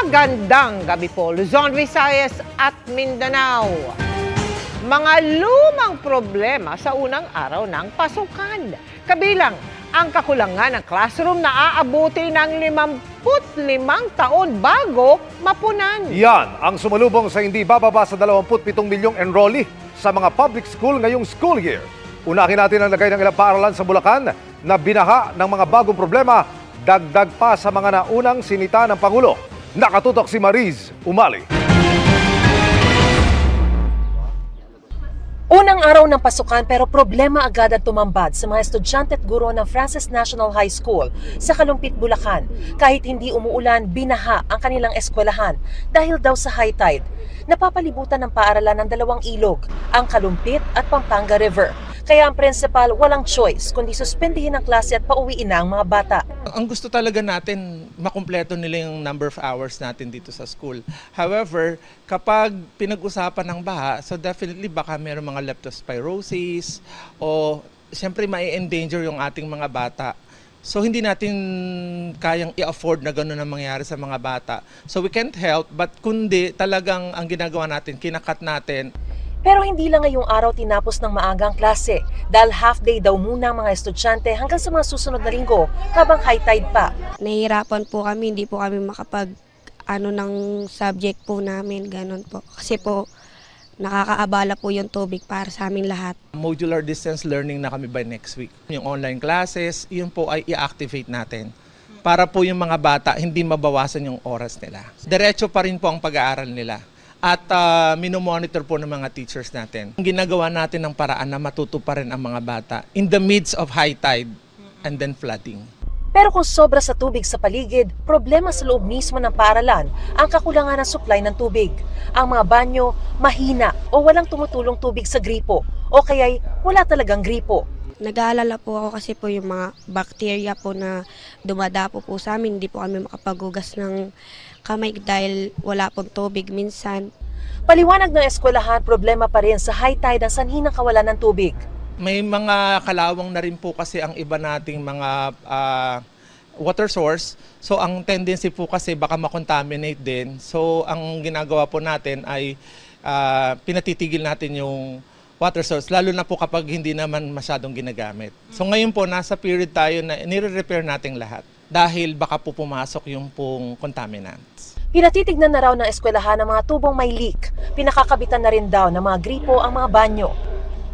Magandang gabi po, Luzon, Visayas at Mindanao. Mga lumang problema sa unang araw ng pasukan. Kabilang ang kakulangan ng classroom na aabuti ng 55 taon bago mapunan. Yan ang sumalubong sa hindi bababa sa 27 milyong enrollee sa mga public school ngayong school year. Unahin natin ang lagay ng ilang paaralan sa Bulacan na binaha ng mga bagong problema, dagdag pa sa mga naunang sinita ng Pangulo. Nakatutok si Mariz Umali. Unang araw ng pasukan pero problema agad ang tumambad sa mga estudyante at guro ng Francis National High School sa Kalumpit, Bulacan. Kahit hindi umuulan, binaha ang kanilang eskwelahan dahil daw sa high tide. Napapalibutan ng paaralan ng dalawang ilog, ang Kalumpit at Pampanga River. Kaya ang principal walang choice kundi suspendihin ang klase at pauwiin na ang mga bata. Ang gusto talaga natin, makumpleto nila yung number of hours natin dito sa school. However, kapag pinag-usapan ng baha, so definitely baka mayroong mga leptospirosis o siyempre mai-endanger yung ating mga bata. So hindi natin kayang i-afford na gano'n ang mangyari sa mga bata. So we can't help, but kundi talagang ang ginagawa natin, kinakat natin. Pero hindi lang ngayong araw tinapos ng maagang klase dahil half day daw muna ang mga estudyante hanggang sa mga susunod na linggo habang high tide pa. Nahihirapan po kami, hindi po kami makapag ng subject po namin, ganun po. Kasi po nakakaabala po yung tubig para sa amin lahat. Modular distance learning na kami by next week. Yung online classes, yun po ay i-activate natin para po yung mga bata hindi mabawasan yung oras nila. Diretso pa rin po ang pag-aaral nila. At minomonitor po ng mga teachers natin. Ginagawa natin ng paraan na matuto pa rin ang mga bata in the midst of high tide and then flooding. Pero kung sobra sa tubig sa paligid, problema sa loob mismo ng paaralan ang kakulangan ng supply ng tubig. Ang mga banyo mahina o walang tumutulong tubig sa gripo o kaya'y wala talagang gripo. Nag-aalala po ako kasi po yung mga bacteria po na dumadapo po sa amin. Hindi po kami makapaghugas ng kamay dahil wala pong tubig minsan. Paliwanag ng eskwelahan, problema pa rin sa high tide ang sanhi ng kawalan ng tubig. May mga kalawang na rin po kasi ang iba nating mga water source. So ang tendency po kasi baka makontaminate din. So ang ginagawa po natin ay pinatitigil natin yung water source, lalo na po kapag hindi naman masyadong ginagamit. So ngayon po, nasa period tayo na nire-repair natin lahat dahil baka po pumasok yung pong contaminants. Pinatitignan na raw ng eskwelahan ng mga tubong may leak. Pinakakabitan na rin daw ng mga gripo ang mga banyo.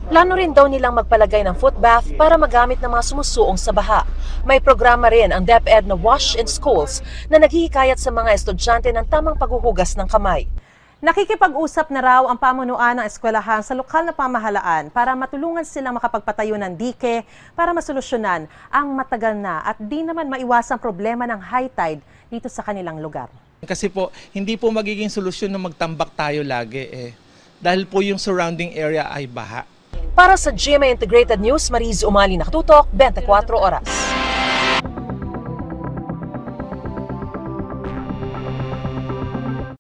Plano rin daw nilang magpalagay ng foot bath para magamit ng mga sumusuong sa baha. May programa rin ang DepEd na Wash in Schools na naghihikayat sa mga estudyante ng tamang paghuhugas ng kamay. Nakikipag-usap na raw ang pamunuan ng eskwelahan sa lokal na pamahalaan para matulungan silang makapagpatayo ng dike para masolusyonan ang matagal na at di naman maiwasang problema ng high tide dito sa kanilang lugar. Kasi po, hindi po magiging solusyon na magtambak tayo lagi dahil po yung surrounding area ay baha. Para sa GMA Integrated News, Mariz Umali, nakatutok, 24 oras.